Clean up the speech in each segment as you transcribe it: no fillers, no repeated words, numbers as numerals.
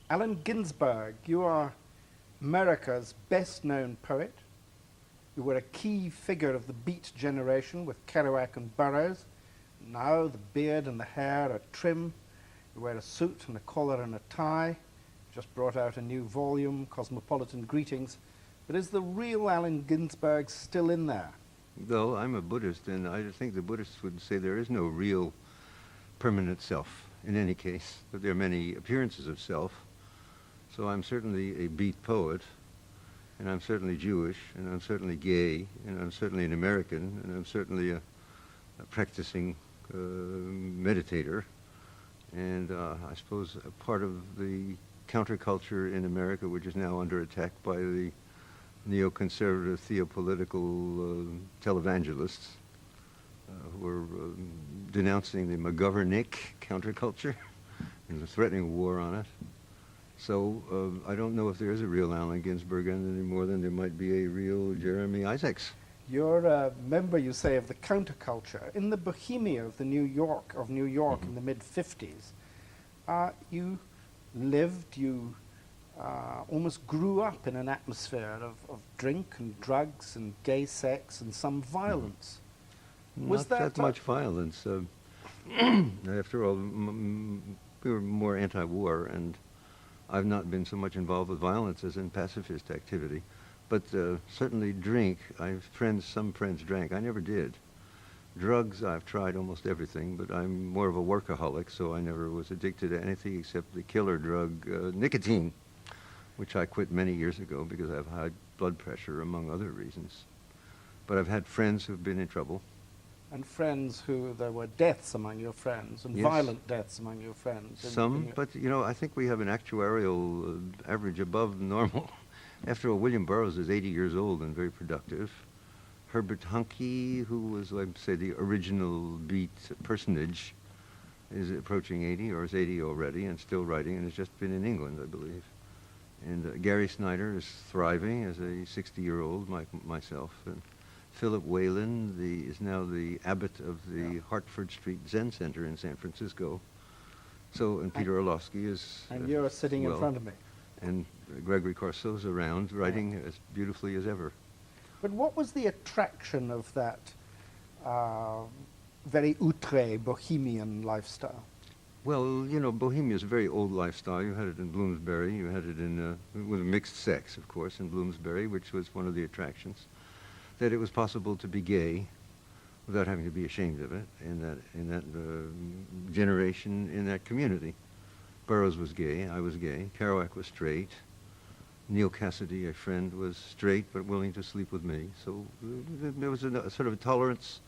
Allen Ginsberg, you are America's best-known poet. You were a key figure of the Beat generation with Kerouac and Burroughs. Now the beard and the hair are trim. You wear a suit and a collar and a tie. Just brought out a new volume, Cosmopolitan Greetings. But is the real Allen Ginsberg still in there? Though I'm a Buddhist, and I think the Buddhists would say there is no real permanent self in any case, but there are many appearances of self. So I'm certainly a beat poet, and I'm certainly Jewish, and I'm certainly gay, and I'm certainly an American, and I'm certainly a practicing meditator. And I suppose a part of the counterculture in America, which is now under attack by the neoconservative theopolitical televangelists who are denouncing the McGovernick counterculture and threatening war on it. So I don't know if there is a real Allen Ginsberg any more than there might be a real Jeremy Isaacs. You're a member, you say, of the counterculture. In the Bohemia of New York in the mid-50s, you lived, you almost grew up in an atmosphere of drink and drugs and gay sex and some violence. Was not that much violence. After all, we were more anti-war, and I've not been so much involved with violence as in pacifist activity. But certainly drink, some friends drank. I never did. Drugs, I've tried almost everything, but I'm more of a workaholic, so I never was addicted to anything except the killer drug, nicotine, which I quit many years ago because I have high blood pressure, among other reasons. But I've had friends who've been in trouble. And friends there were deaths among your friends, and yes. Violent deaths among your friends. Some, but I think we have an actuarial average above normal. After all, William Burroughs is 80 years old and very productive. Herbert Huncke, who was, like, say, the original Beat personage, is approaching 80, or is 80 already, and still writing, and has just been in England, I believe. And Gary Snyder is thriving as a 60-year-old, myself. And Philip Whalen is now the abbot of the Hartford Street Zen Center in San Francisco. So, and Peter Orlovsky is... And you're sitting in front of me. And Gregory Corso's around, writing as beautifully as ever. But what was the attraction of that very outré bohemian lifestyle? Well, Bohemia is a very old lifestyle. You had it in Bloomsbury. You had it with mixed sex, of course, in Bloomsbury, which was one of the attractions. That it was possible to be gay without having to be ashamed of it in that generation, in that community. Burroughs was gay, I was gay, Kerouac was straight, Neil Cassidy, a friend, was straight but willing to sleep with me. So there was a sort of a tolerance,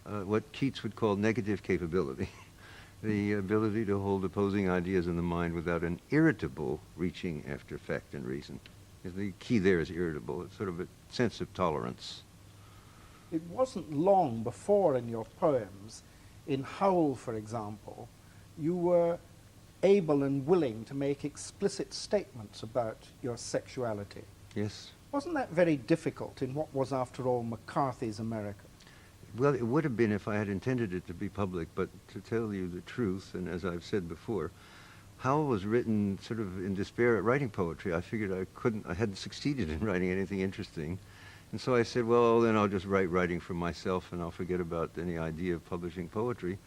what Keats would call negative capability, the ability to hold opposing ideas in the mind without an irritable reaching after fact and reason. The key there is irritable. It's sort of a sense of tolerance. It wasn't long before in your poems, in Howl, for example, you were able and willing to make explicit statements about your sexuality. Yes. Wasn't that very difficult in what was, after all, McCarthy's America? Well, it would have been if I had intended it to be public, but to tell you the truth, and as I've said before, Howl was written sort of in despair at writing poetry. I figured I hadn't succeeded in writing anything interesting. And so I said, well, then I'll just writing for myself and I'll forget about any idea of publishing poetry.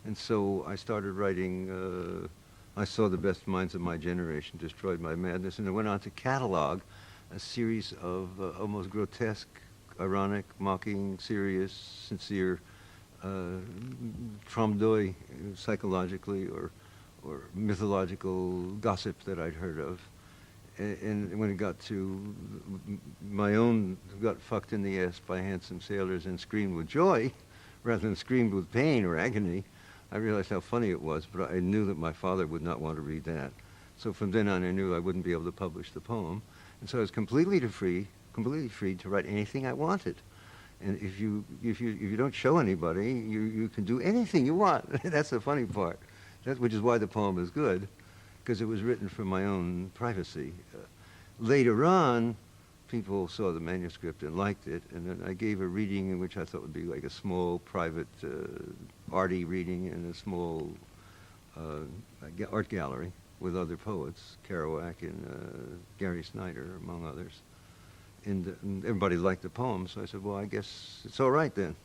And so I started writing, I Saw the Best Minds of My Generation Destroyed My Madness, and I went on to catalog a series of almost grotesque, ironic, mocking, serious, sincere, trompe-l'oeil psychologically or mythological gossip that I'd heard of. And when it got to my own, got fucked in the ass by handsome sailors and screamed with joy rather than screamed with pain or agony, I realized how funny it was, but I knew that my father would not want to read that. So from then on I knew I wouldn't be able to publish the poem. And so I was completely free to write anything I wanted. And if you don't show anybody, you can do anything you want. That's the funny part. Which is why the poem is good, because it was written for my own privacy. Later on, people saw the manuscript and liked it, and then I gave a reading in which I thought would be like a small, private, arty reading in a small art gallery. with other poets, Kerouac and Gary Snyder, among others. And everybody liked the poem, so I said, well, I guess it's all right then.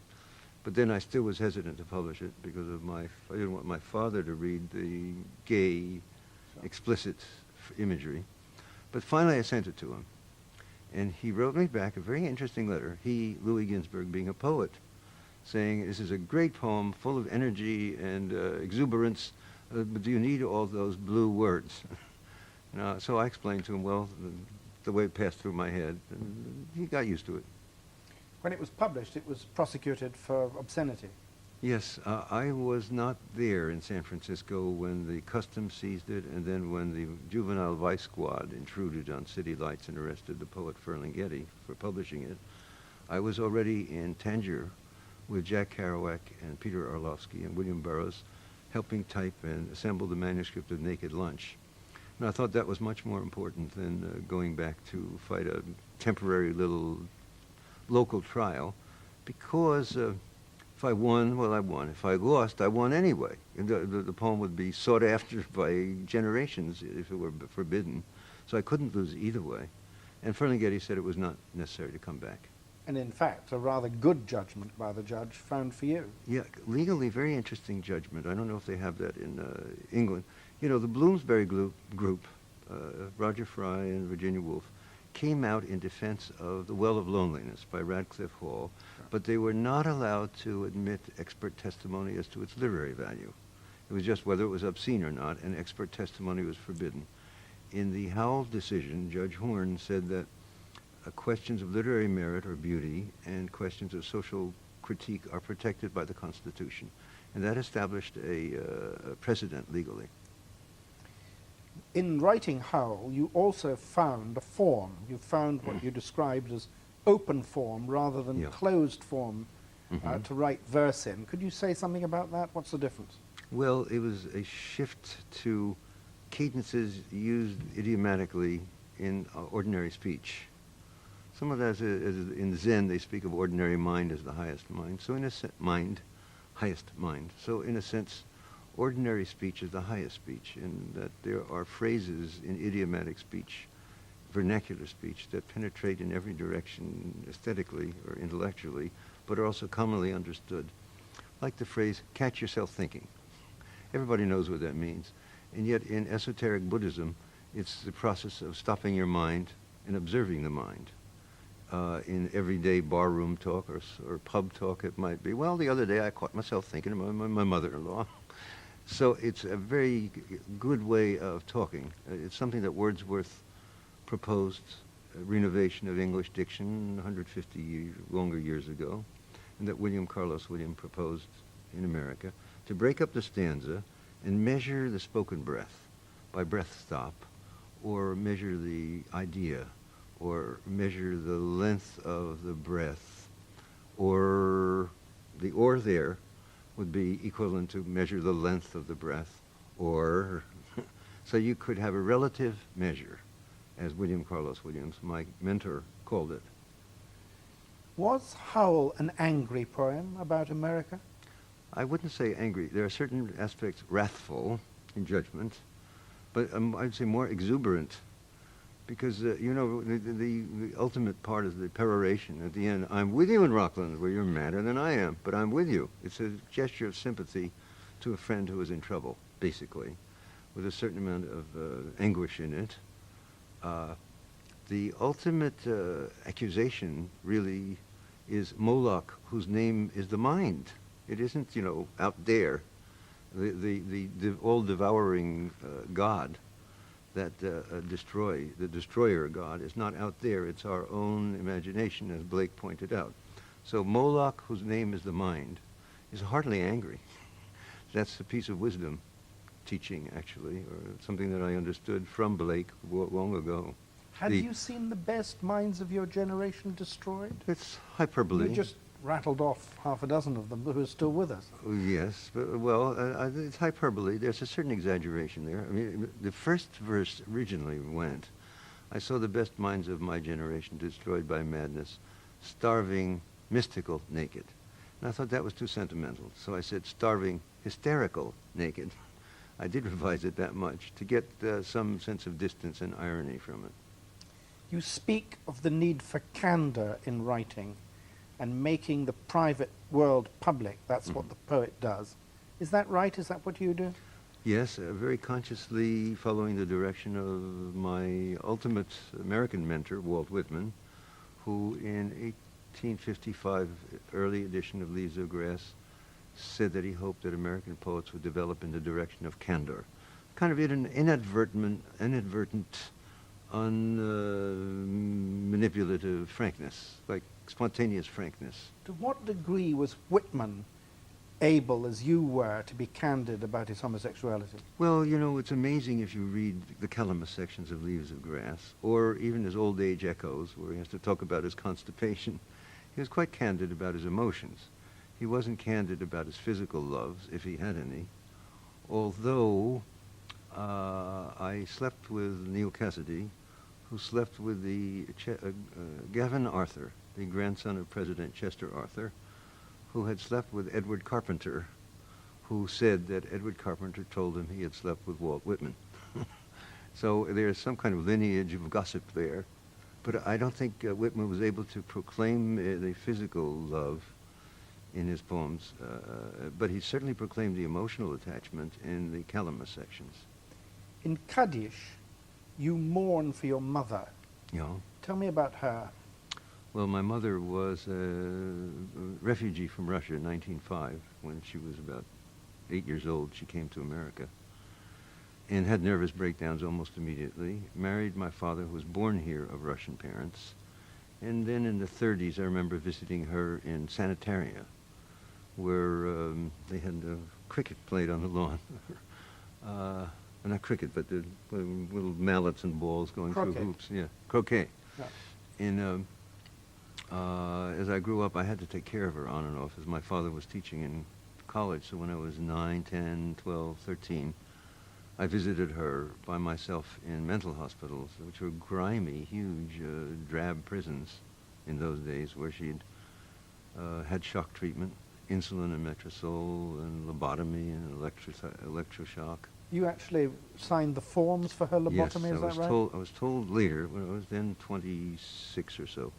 But then I still was hesitant to publish it because of I didn't want my father to read the gay, explicit imagery. But finally I sent it to him. And he wrote me back a very interesting letter, he, Louis Ginsberg, being a poet, saying, this is a great poem full of energy and exuberance, but do you need all those blue words? So I explained to him, well, the way it passed through my head, and he got used to it. When it was published, it was prosecuted for obscenity. Yes, I was not there in San Francisco when the customs seized it, and then when the juvenile vice squad intruded on city lights and arrested the poet Ferlinghetti for publishing it. I was already in Tangier with Jack Kerouac and Peter Orlovsky and William Burroughs, helping type and assemble the manuscript of Naked Lunch. And I thought that was much more important than going back to fight a temporary little local trial, because if I won, well, I won. If I lost, I won anyway. And the poem would be sought after by generations if it were forbidden. So I couldn't lose either way. And Ferlinghetti said it was not necessary to come back. And in fact, a rather good judgment by the judge found for you. Yeah, legally, very interesting judgment. I don't know if they have that in England. You know, the Bloomsbury group, Roger Fry and Virginia Woolf, came out in defense of The Well of Loneliness by Radcliffe Hall, but they were not allowed to admit expert testimony as to its literary value. It was just whether it was obscene or not, and expert testimony was forbidden. In the Howell decision, Judge Horne said that questions of literary merit or beauty and questions of social critique are protected by the Constitution, and that established a precedent legally. In writing Howell, you also found a form. You found what you described as open form rather than closed form to write verse in. Could you say something about that? What's the difference? Well, it was a shift to cadences used idiomatically in ordinary speech. Some of that is in Zen, they speak of ordinary mind as the highest mind. So in a sense, highest mind. So in a sense, ordinary speech is the highest speech, and that there are phrases in idiomatic speech, vernacular speech, that penetrate in every direction aesthetically or intellectually, but are also commonly understood. Like the phrase, catch yourself thinking. Everybody knows what that means. And yet in esoteric Buddhism, it's the process of stopping your mind and observing the mind. In everyday barroom talk or pub talk, it might be, well, the other day I caught myself thinking of my mother-in-law. So it's a very good way of talking. It's something that Wordsworth proposed, a renovation of English diction 150 longer years ago, and that William Carlos Williams proposed in America, to break up the stanza and measure the spoken breath by breath stop, or measure the idea, or measure the length of the breath, or the or there would be equivalent to measure the length of the breath, or so you could have a relative measure, as William Carlos Williams, my mentor, called it. Was Howell an angry poem about America? I wouldn't say angry. There are certain aspects wrathful in judgment, but I'd say more exuberant, because the ultimate part is the peroration at the end. I'm with you in Rockland, where you're madder than I am, but I'm with you. It's a gesture of sympathy to a friend who is in trouble, basically, with a certain amount of anguish in it. The ultimate accusation really is Moloch, whose name is the mind. It isn't, out there, the all-devouring God that the destroyer God is not out there. It's our own imagination, as Blake pointed out. So Moloch, whose name is the mind, is hardly angry. That's a piece of wisdom teaching, actually, or something that I understood from Blake long ago. Have you seen the best minds of your generation destroyed? It's hyperbole. You just rattled off half a dozen of them who are still with us. Yes, but, it's hyperbole. There's a certain exaggeration there. I mean, the first verse originally went, I saw the best minds of my generation destroyed by madness, starving, mystical, naked. And I thought that was too sentimental. So I said starving, hysterical, naked. I did revise it that much to get some sense of distance and irony from it. You speak of the need for candor in writing and making the private world public. That's what the poet does. Is that right? Is that what you do? Yes, very consciously following the direction of my ultimate American mentor, Walt Whitman, who in 1855, early edition of Leaves of Grass, said that he hoped that American poets would develop in the direction of candor, kind of inadvertent, manipulative frankness, like spontaneous frankness. To what degree was Whitman able, as you were, to be candid about his homosexuality? Well, you know, it's amazing if you read the Calamus sections of Leaves of Grass, or even his Old Age Echoes, where he has to talk about his constipation. He was quite candid about his emotions. He wasn't candid about his physical loves, if he had any, although I slept with Neil Cassidy, who slept with the Gavin Arthur, the grandson of President Chester Arthur, who had slept with Edward Carpenter, who said that Edward Carpenter told him he had slept with Walt Whitman. So there's some kind of lineage of gossip there. But I don't think Whitman was able to proclaim the physical love in his poems, but he certainly proclaimed the emotional attachment in the Calamus sections. In Kaddish, you mourn for your mother. Yeah. Tell me about her. Well, my mother was a refugee from Russia in 1905. When she was about 8 years old, she came to America and had nervous breakdowns almost immediately. Married my father, who was born here of Russian parents. And then in the 30s, I remember visiting her in Sanitaria, where they had cricket played on the lawn. Not cricket, but the little mallets and balls going Croquet. through hoops. Yeah, croquet. Yeah. And as I grew up, I had to take care of her on and off, as my father was teaching in college. So when I was 9, 10, 12, 13, I visited her by myself in mental hospitals, which were grimy, huge, drab prisons in those days, where she'd had shock treatment, insulin and metrazole, and lobotomy and electroshock. You actually signed the forms for her lobotomy, Yes, is that right? I was told later, when I was then 26 or so,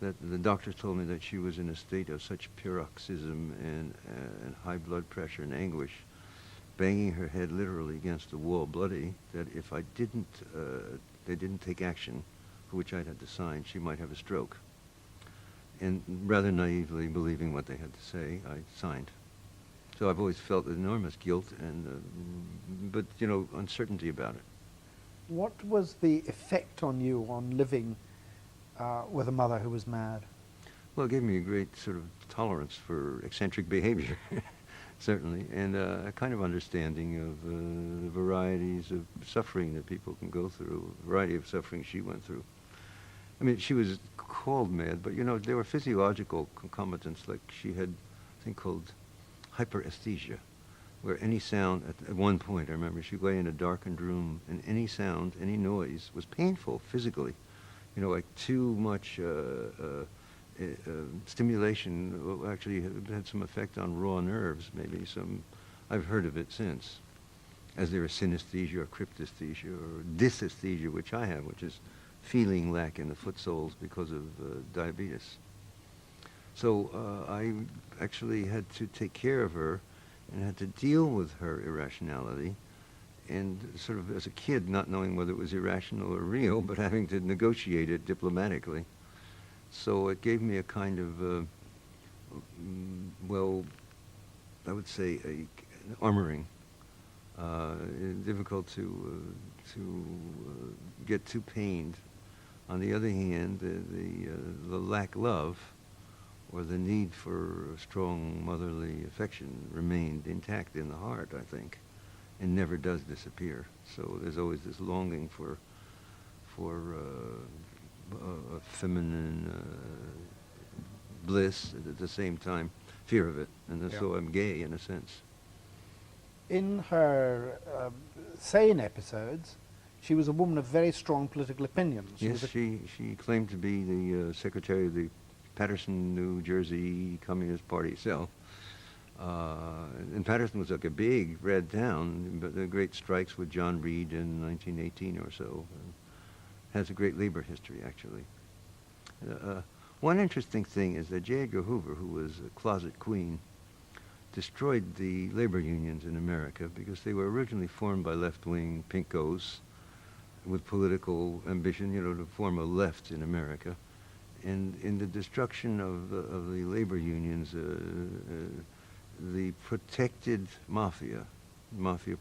that the doctor told me that she was in a state of such paroxysm and high blood pressure and anguish, banging her head literally against the wall, bloody, that if I didn't, they didn't take action, for which I'd had to sign, she might have a stroke. And rather naively believing what they had to say, I signed. So I've always felt enormous guilt and, but, you know, uncertainty about it. What was the effect on you on living with a mother who was mad? Well, it gave me a great sort of tolerance for eccentric behavior, certainly, and a kind of understanding of the varieties of suffering that people can go through, a variety of suffering she went through. I mean, she was called mad, but, you know, there were physiological concomitants, like she had a thing called hyperesthesia, where any sound, at one point, I remember, she'd lay in a darkened room, and any sound, any noise was painful physically. You know, like too much stimulation actually had some effect on raw nerves, maybe some, I've heard of it since, as there is synesthesia or cryptesthesia or dysesthesia, which I have, which is feeling lack in the foot soles because of diabetes. So I actually had to take care of her and had to deal with her irrationality, and sort of as a kid not knowing whether it was irrational or real, but having to negotiate it diplomatically. So it gave me a kind of, well, I would say an armoring. Difficult to get too pained. On the other hand, the lack love, or the need for strong motherly affection, remained intact in the heart, I think, and never does disappear. So there's always this longing for a feminine bliss, at the same time fear of it, and so I'm gay in a sense. In her sane episodes, she was a woman of very strong political opinions. She claimed to be the secretary of the Paterson, New Jersey Communist Party cell. And Paterson was like a big red town, but the great strikes with John Reed in 1918 or so. Has a great labor history, actually. One interesting thing is that J. Edgar Hoover, who was a closet queen, destroyed the labor unions in America because they were originally formed by left-wing pinkos with political ambition, to form a left in America. And in the destruction of the labor unions, the protected mafia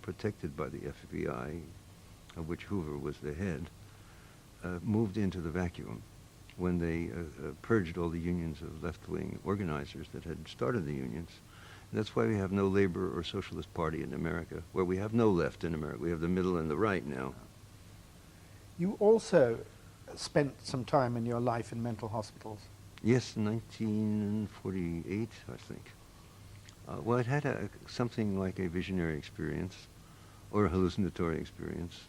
protected by the FBI, of which Hoover was the head, moved into the vacuum when they purged all the unions of left-wing organizers that had started the unions. And that's why we have no labor or socialist party in America, where we have no left in America. We have the middle and the right now. You also spent some time in your life in mental hospitals. Yes, 1948, I think. Well, I'd had something like a visionary experience, or a hallucinatory experience,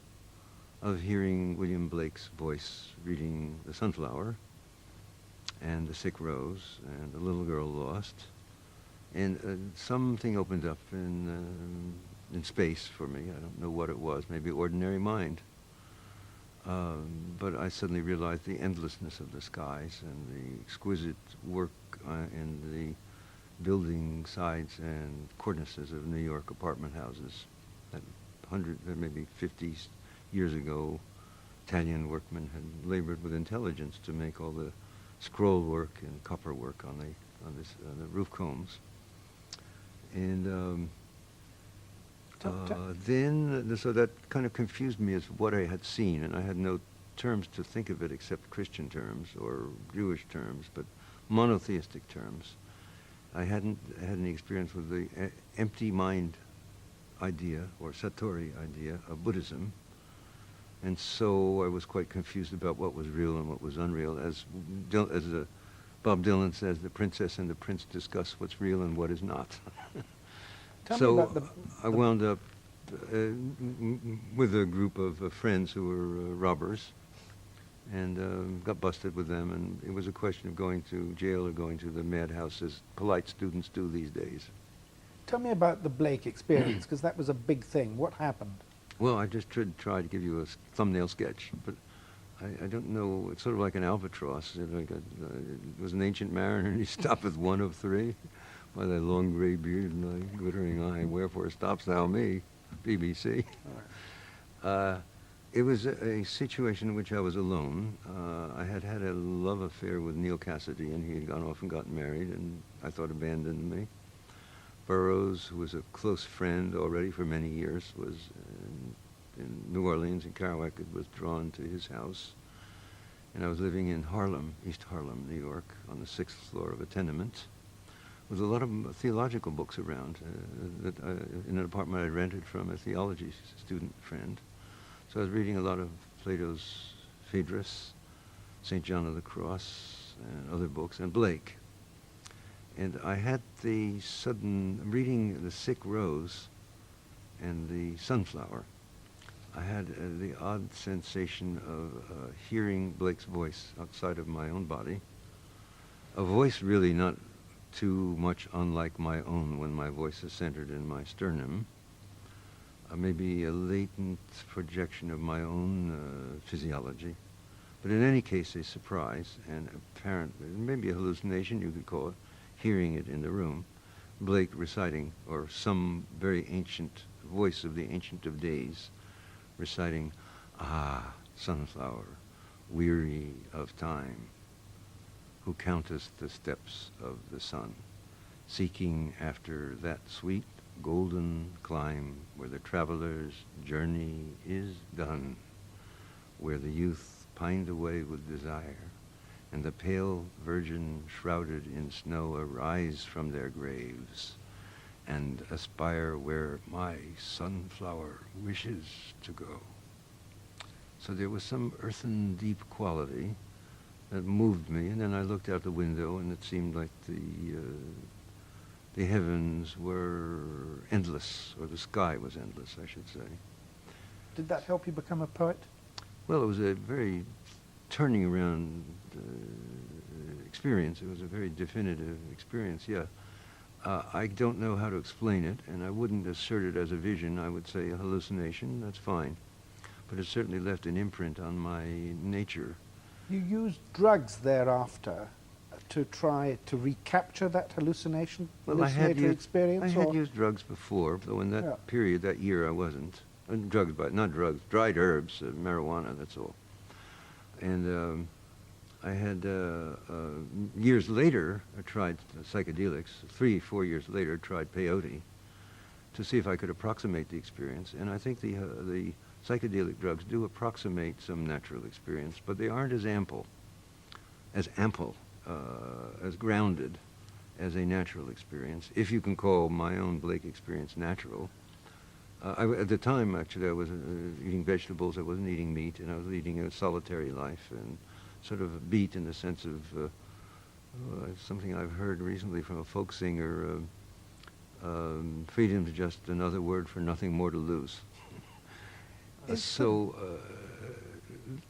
of hearing William Blake's voice reading The Sunflower, and The Sick Rose, and The Little Girl Lost. And something opened up in space for me. I don't know what it was, maybe ordinary mind. But I suddenly realized the endlessness of the skies and the exquisite work in the building sides and cornices of New York apartment houses. That maybe 50 years ago, Italian workmen had labored with intelligence to make all the scroll work and copper work on the roof combs. And then, so that kind of confused me as what I had seen, and I had no terms to think of it except Christian terms or Jewish terms, but monotheistic terms. I hadn't had any experience with the empty mind idea or Satori idea of Buddhism, and so I was quite confused about what was real and what was unreal. As Bob Dylan says, the princess and the prince discuss what's real and what is not. So I wound up with a group of friends who were robbers, and got busted with them, and it was a question of going to jail or going to the madhouse, as polite students do these days. Tell me about the Blake experience, because that was a big thing. What happened? Well, I just tried to give you a thumbnail sketch, but I don't know. It's sort of like an albatross. It was an ancient mariner, and he stopped with one of three. By thy long gray beard and thy glittering eye, wherefore stops thou me? BBC. It was a situation in which I was alone. I had had a love affair with Neil Cassidy, and he had gone off and gotten married, and I thought abandoned me. Burroughs, who was a close friend already for many years, was in New Orleans, and Kerouac had withdrawn to his house. And I was living in Harlem, East Harlem, New York, on the 6th floor of a tenement, with a lot of theological books around in an apartment I rented from a theology student friend. So I was reading a lot of Plato's Phaedrus, St. John of the Cross, and other books, and Blake. And I had the sudden, reading The Sick Rose and The Sunflower, I had the odd sensation of hearing Blake's voice outside of my own body, a voice really not too much unlike my own when my voice is centered in my sternum, maybe a latent projection of my own physiology, but in any case a surprise and apparent, maybe a hallucination you could call it, hearing it in the room, Blake reciting, or some very ancient voice of the Ancient of Days, reciting, "Ah, sunflower, weary of time, who countest the steps of the sun, seeking after that sweet golden clime where the traveler's journey is done, where the youth pined away with desire, and the pale virgin shrouded in snow arise from their graves, and aspire where my sunflower wishes to go." So there was some earthen deep quality that moved me, and then I looked out the window, and it seemed like the heavens were endless, or the sky was endless, I should say. Did that help you become a poet? Well, it was a very turning around experience. It was a very definitive experience, yeah. I don't know how to explain it, and I wouldn't assert it as a vision. I would say a hallucination, that's fine. But it certainly left an imprint on my nature. You used drugs thereafter to try to recapture that hallucination, Well, hallucinatory experience? I had used drugs before, though in that period, that year, I wasn't. Drugs, but not drugs, dried herbs, marijuana, that's all. And I had, years later, I tried psychedelics. 3-4 years later, tried peyote to see if I could approximate the experience. And I think the psychedelic drugs do approximate some natural experience, but they aren't as ample, as grounded as a natural experience, if you can call my own Blake experience natural. At the time, actually, I was eating vegetables, I wasn't eating meat, and I was leading a solitary life, and sort of a beat in the sense of something I've heard recently from a folk singer, freedom's just another word for nothing more to lose.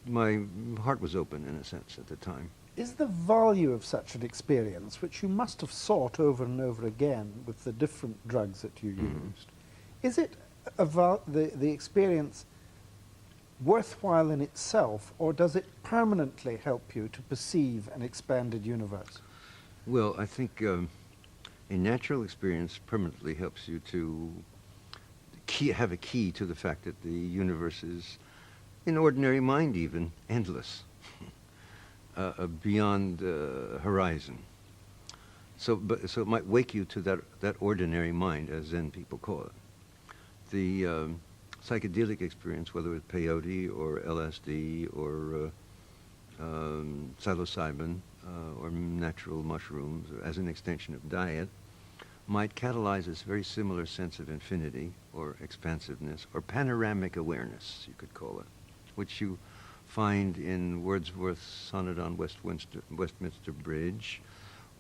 My heart was open, in a sense, at the time. Is the value of such an experience, which you must have sought over and over again with the different drugs that you used, is it the experience worthwhile in itself, or does it permanently help you to perceive an expanded universe? Well, I think a natural experience permanently helps you to have a key to the fact that the universe is, in ordinary mind even, endless, beyond horizon. So it might wake you to that ordinary mind, as Zen people call it. The psychedelic experience, whether it's peyote or LSD or psilocybin or natural mushrooms, or as an extension of diet, might catalyze this very similar sense of infinity or expansiveness or panoramic awareness, you could call it, which you find in Wordsworth's sonnet on Westminster Bridge,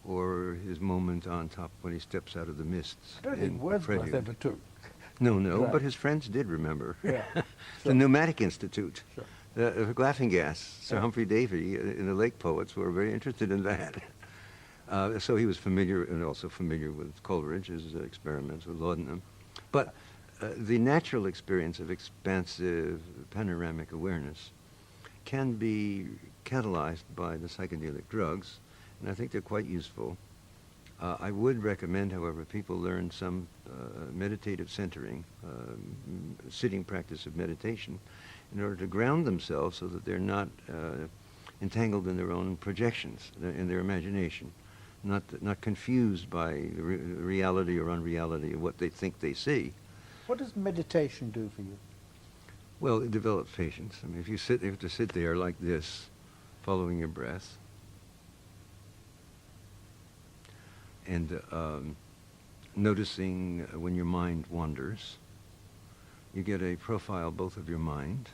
or his moment on top when he steps out of the mists. I don't think Wordsworth ever took. No, Right. but his friends did remember. Yeah, The sure. Pneumatic Institute, Sure. laughing gas, Sir Yeah. Humphrey Davy, in the Lake Poets were very interested in that. So he was familiar, and also familiar with Coleridge's experiments with laudanum. But the natural experience of expansive panoramic awareness can be catalyzed by the psychedelic drugs, and I think they're quite useful. I would recommend, however, people learn some meditative centering, sitting practice of meditation, in order to ground themselves so that they're not entangled in their own projections, in their imagination, not confused by the reality or unreality of what they think they see. What does meditation do for you? Well, it develops patience. I mean, if you have to sit there like this, following your breath, and noticing when your mind wanders, you get a profile both of your mind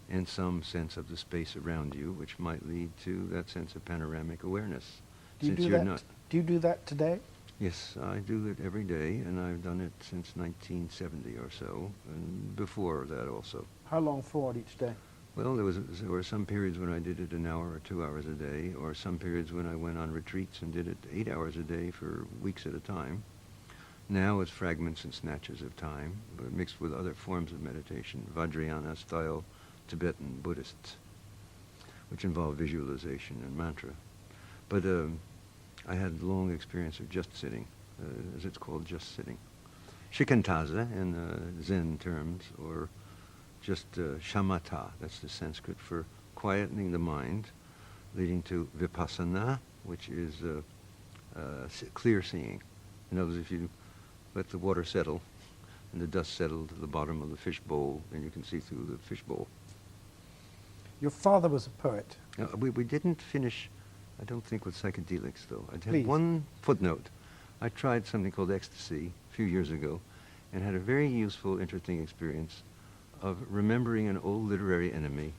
and some sense of the space around you, which might lead to that sense of panoramic awareness. Do you since do you're that? not. Do you do that today? Yes, I do it every day, and I've done it since 1970 or so, and before that also. How long for each day? Well, there were some periods when I did it an hour or 2 hours a day, or some periods when I went on retreats and did it 8 hours a day for weeks at a time. Now it's fragments and snatches of time, but mixed with other forms of meditation, Vajrayana-style Tibetan Buddhists, which involve visualization and mantra. But I had long experience of just sitting, as it's called, just sitting. Shikantaza in Zen terms, or just shamatha, that's the Sanskrit for quietening the mind, leading to vipassana, which is clear seeing. In other words, if you let the water settle and the dust settle to the bottom of the fish bowl, then you can see through the fish bowl. Your father was a poet. Now, we didn't finish, I don't think, with psychedelics, though. I Please. had one footnote. I tried something called ecstasy a few years ago and had a very useful, interesting experience of remembering an old literary enemy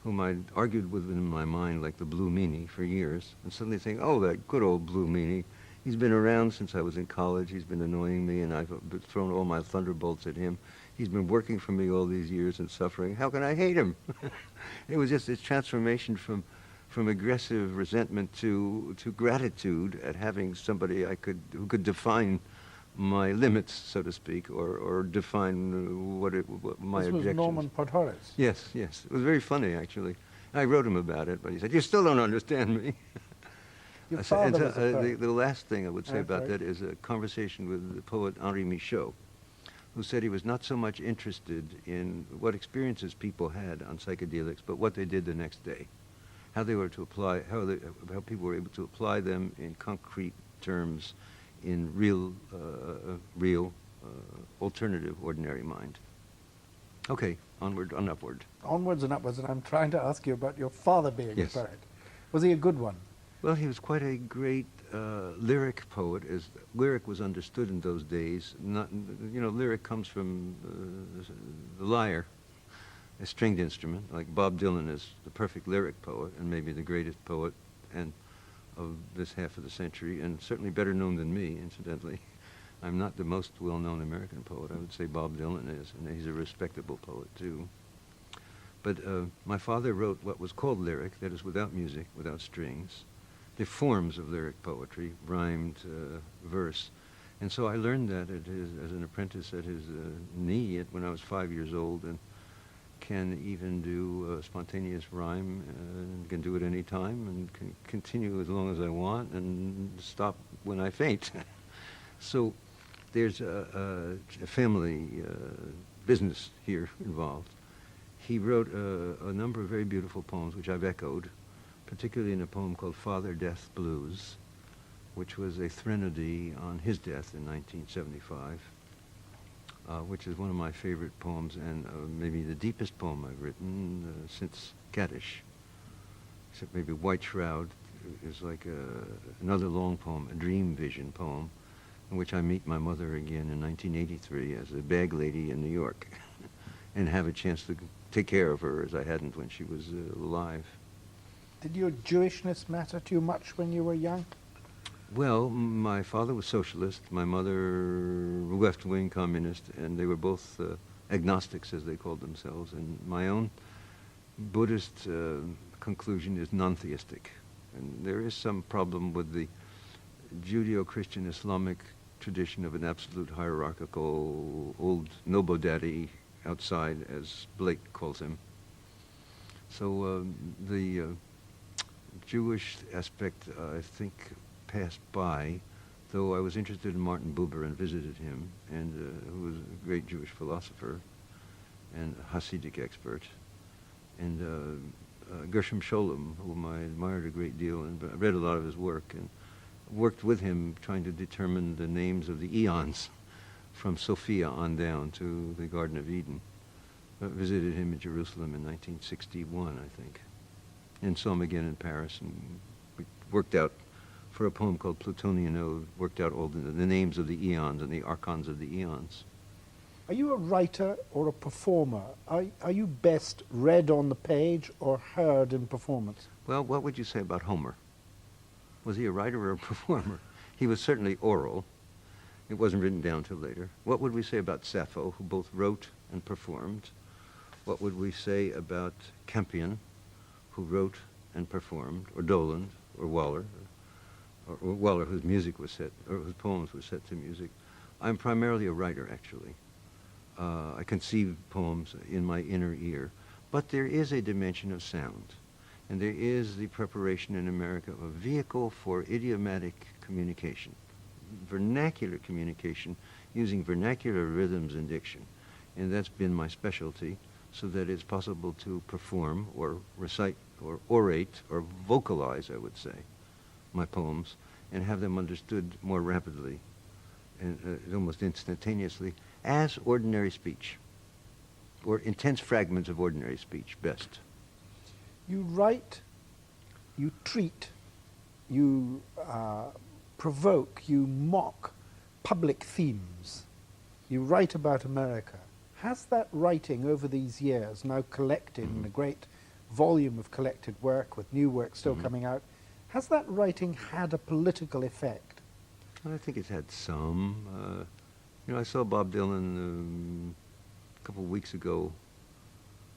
whom I'd argued with in my mind like the Blue Meanie for years, and suddenly saying, oh, that good old Blue Meanie, he's been around since I was in college, he's been annoying me, and I've thrown all my thunderbolts at him. He's been working for me all these years and suffering. How can I hate him? It was just this transformation from from aggressive resentment to gratitude at having somebody who could define my limits, so to speak, or define what my This objections. was Norman Podhoretz. Yes, yes. It was very funny, actually. I wrote him about it, but he said, "You still don't understand me." Your father was a poet. The last thing I would say about Okay. that is a conversation with the poet Henri Michaud, who said he was not so much interested in what experiences people had on psychedelics, but what they did the next day, how they were to apply, how people were able to apply them in concrete terms, in real, alternative, ordinary mind. Okay, onward and upward. Onwards and upwards, and I'm trying to ask you about your father being Yes. a poet. Was he a good one? Well, he was quite a great lyric poet, as lyric was understood in those days. Not, lyric comes from the lyre, a stringed instrument. Like Bob Dylan is the perfect lyric poet, and maybe the greatest poet and of this half of the century, and certainly better known than me, incidentally. I'm not the most well-known American poet. I would say Bob Dylan is, and he's a respectable poet, too. But my father wrote what was called lyric, that is without music, without strings, the forms of lyric poetry, rhymed verse. And so I learned that as an apprentice at his knee when I was 5 years old, and can even do spontaneous rhyme, and can do it any time, and can continue as long as I want, and stop when I faint. So there's a family business here involved. He wrote a number of very beautiful poems, which I've echoed, particularly in a poem called Father Death Blues, which was a threnody on his death in 1975, which is one of my favorite poems, and maybe the deepest poem I've written since Kaddish. Except maybe White Shroud is like another long poem, a dream vision poem, in which I meet my mother again in 1983 as a bag lady in New York and have a chance to take care of her as I hadn't when she was alive. Did your Jewishness matter to you much when you were young? Well, my father was socialist, my mother left-wing communist, and they were both agnostics, as they called themselves. And my own Buddhist conclusion is non-theistic. And there is some problem with the Judeo-Christian Islamic tradition of an absolute hierarchical old noble-daddy outside, as Blake calls him. So the Jewish aspect, I think, passed by, though I was interested in Martin Buber and visited him, and who was a great Jewish philosopher and a Hasidic expert, and Gershom Scholem, whom I admired a great deal and read a lot of his work, and worked with him trying to determine the names of the eons from Sophia on down to the Garden of Eden. Visited him in Jerusalem in 1961, I think, and saw him again in Paris, and we worked out, for a poem called Plutonian Ode, worked out all the names of the eons and the archons of the eons. Are you a writer or a performer? Are you best read on the page or heard in performance? Well, what would you say about Homer? Was he a writer or a performer? He was certainly oral. It wasn't written down till later. What would we say about Sappho, who both wrote and performed? What would we say about Campion, who wrote and performed, or Doland, or Waller, or Waller, whose music was set, or whose poems were set to music? I'm primarily a writer, actually. I conceive poems in my inner ear. But there is a dimension of sound, and there is the preparation in America of a vehicle for idiomatic communication, vernacular communication, using vernacular rhythms and diction. And that's been my specialty, so that it's possible to perform or recite or orate or vocalize, I would say, my poems, and have them understood more rapidly and almost instantaneously as ordinary speech, or intense fragments of ordinary speech, best. You write, you treat, you provoke, you mock public themes. You write about America. Has that writing over these years, now collected in a great volume of collected work, with new work still coming out, has that writing had a political effect? I think it's had some. I saw Bob Dylan a couple of weeks ago,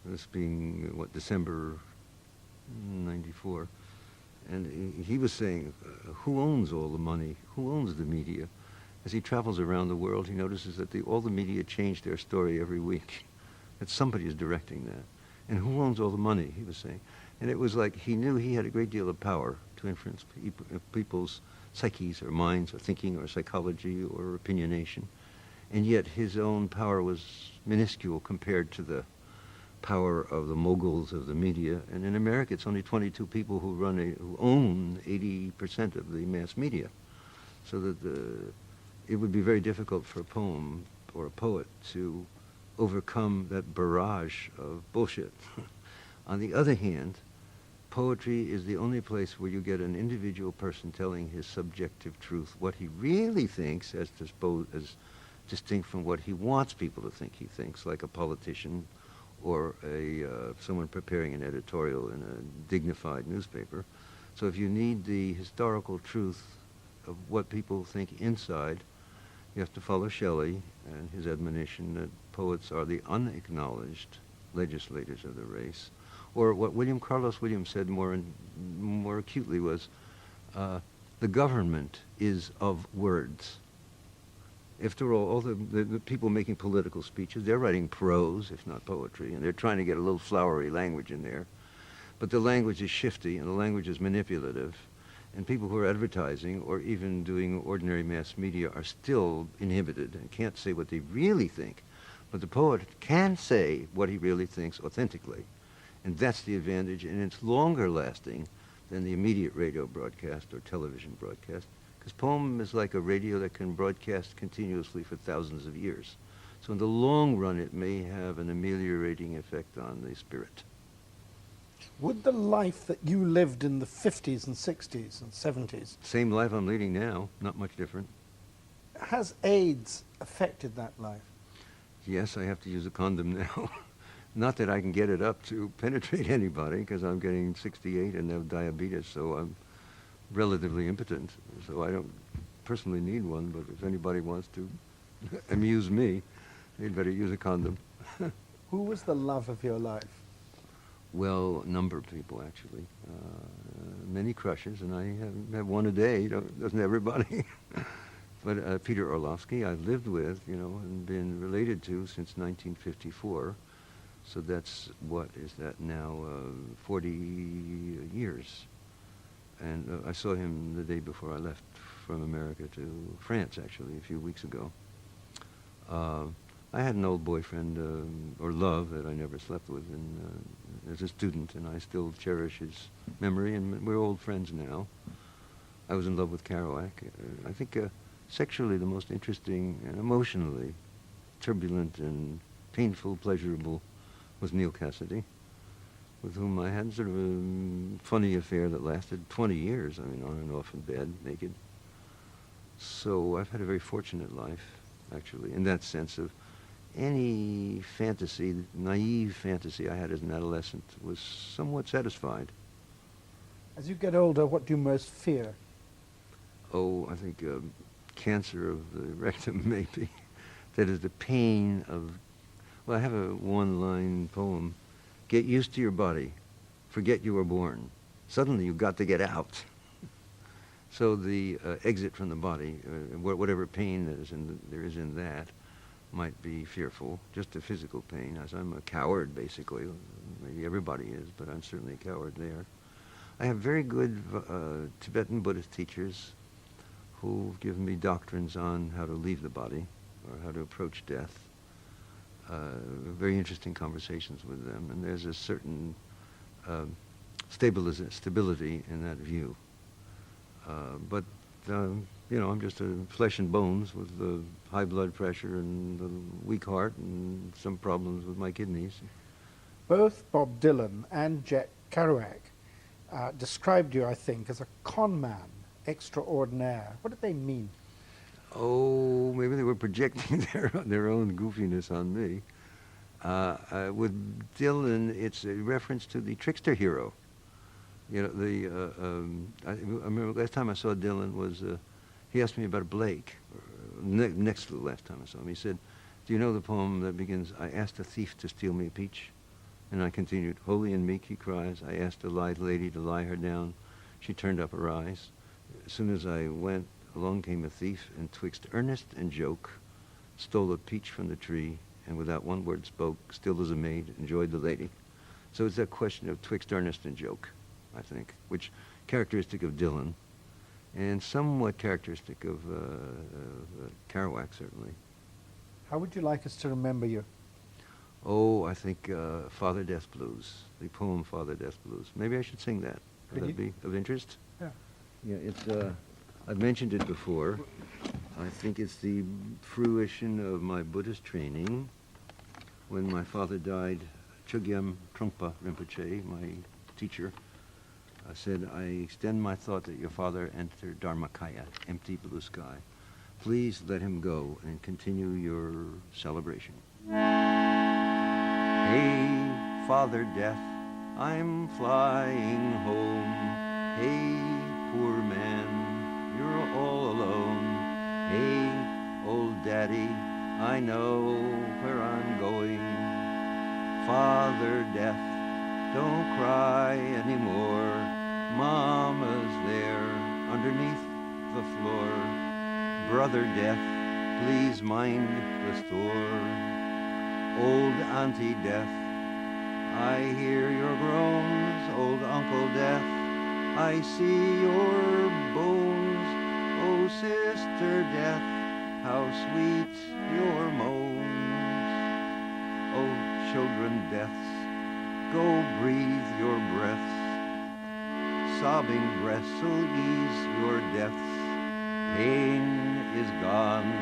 this being, December '94, And he was saying, who owns all the money? Who owns the media? As he travels around the world, he notices that all the media change their story every week, that somebody is directing that. And who owns all the money, he was saying. And it was like he knew he had a great deal of power to influence people's psyches or minds or thinking or psychology or opinionation. And yet his own power was minuscule compared to the power of the moguls of the media. And in America, it's only 22 people who own 80% of the mass media. So that it would be very difficult for a poem or a poet to overcome that barrage of bullshit. On the other hand, poetry is the only place where you get an individual person telling his subjective truth, what he really thinks, as distinct from what he wants people to think he thinks, like a politician or someone preparing an editorial in a dignified newspaper. So if you need the historical truth of what people think inside, you have to follow Shelley and his admonition that poets are the unacknowledged legislators of the race. Or what Carlos Williams said more acutely was, the government is of words. After all the people making political speeches, they're writing prose, if not poetry, and they're trying to get a little flowery language in there. But the language is shifty, and the language is manipulative. And people who are advertising or even doing ordinary mass media are still inhibited and can't say what they really think. But the poet can say what he really thinks authentically. And that's the advantage, and it's longer lasting than the immediate radio broadcast or television broadcast, because poem is like a radio that can broadcast continuously for thousands of years. So in the long run, it may have an ameliorating effect on the spirit. Would the life that you lived in the 50s and 60s and 70s... Same life I'm leading now, not much different. Has AIDS affected that life? Yes, I have to use a condom now. Not that I can get it up to penetrate anybody, because I'm getting 68 and have diabetes, so I'm relatively impotent. So I don't personally need one, but if anybody wants to amuse me, they'd better use a condom. Who was the love of your life? Well, a number of people, actually. Many crushes, and I have one a day, doesn't everybody? But Peter Orlovsky, I've lived with, and been related to since 1954. So that's, what is that now, 40 years. And I saw him the day before I left from America to France, actually, a few weeks ago. I had an old boyfriend, or love, that I never slept with as a student, and I still cherish his memory, and we're old friends now. I was in love with Kerouac. I think sexually the most interesting and emotionally turbulent and painful, pleasurable was Neil Cassidy, with whom I had sort of a funny affair that lasted 20 years, on and off in bed, naked. So I've had a very fortunate life, actually, in that sense of any fantasy, naive fantasy I had as an adolescent was somewhat satisfied. As you get older, what do you most fear? Oh, I think cancer of the rectum, maybe. That is the pain of... Well, I have a one-line poem. Get used to your body. Forget you were born. Suddenly you've got to get out. So the exit from the body, whatever pain there is in that, might be fearful. Just the physical pain, as I'm a coward, basically. Maybe everybody is, but I'm certainly a coward there. I have very good Tibetan Buddhist teachers who've given me doctrines on how to leave the body or how to approach death. Very interesting conversations with them, and there's a certain stability in that view. But I'm just a flesh and bones with the high blood pressure and the weak heart and some problems with my kidneys. Both Bob Dylan and Jack Kerouac described you, I think, as a con man extraordinaire. What did they mean? Oh, maybe they were projecting their own goofiness on me. With Dylan, it's a reference to the trickster hero. I remember last time I saw Dylan was, he asked me about Blake, next to the last time I saw him. He said, do you know the poem that begins, I asked a thief to steal me a peach? And I continued, holy and meek he cries, I asked a lithe lady to lie her down. She turned up her eyes. As soon as I went, along came a thief, and twixt earnest and joke, stole a peach from the tree, and without one word spoke, still as a maid, enjoyed the lady. So it's a question of twixt earnest and joke, I think, which characteristic of Dylan, and somewhat characteristic of Kerouac, certainly. How would you like us to remember you? Oh, I think Father Death Blues, the poem Father Death Blues. Maybe I should sing that. Would that be of interest? Yeah. Yeah, it's, I've mentioned it before. I think it's the fruition of my Buddhist training. When my father died, Chogyam Trungpa Rinpoche, my teacher, said, I extend my thought that your father entered Dharmakaya, empty blue sky. Please let him go and continue your celebration. Hey, Father Death, I'm flying home. Hey, poor man, you're all alone. Hey, old daddy, I know where I'm going. Father Death, don't cry anymore. Mama's there underneath the floor. Brother Death, please mind the store. Old Auntie Death, I hear your groans. Old Uncle Death, I see your bones. Oh, Sister Death, how sweet your moans. Oh, children deaths, go breathe your breaths. Sobbing breaths will ease your deaths. Pain is gone,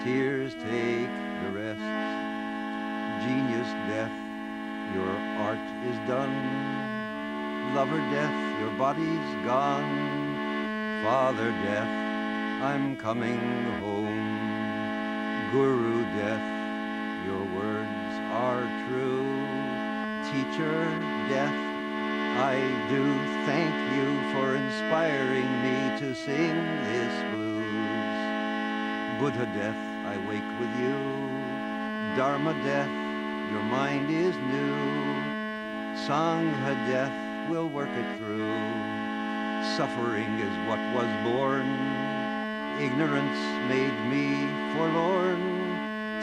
tears take the rest. Genius Death, your art is done. Lover Death, your body's gone. Father Death, I'm coming home. Guru Death, your words are true. Teacher Death, I do thank you for inspiring me to sing this blues. Buddha Death, I wake with you. Dharma Death, your mind is new. Sangha Death will work it through. Suffering is what was born. Ignorance made me forlorn.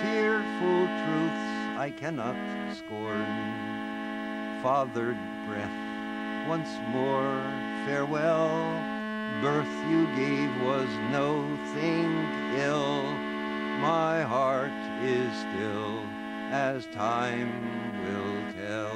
Tearful truths I cannot scorn. Fathered breath, once more farewell. Birth you gave was no thing ill. My heart is still, as time will tell.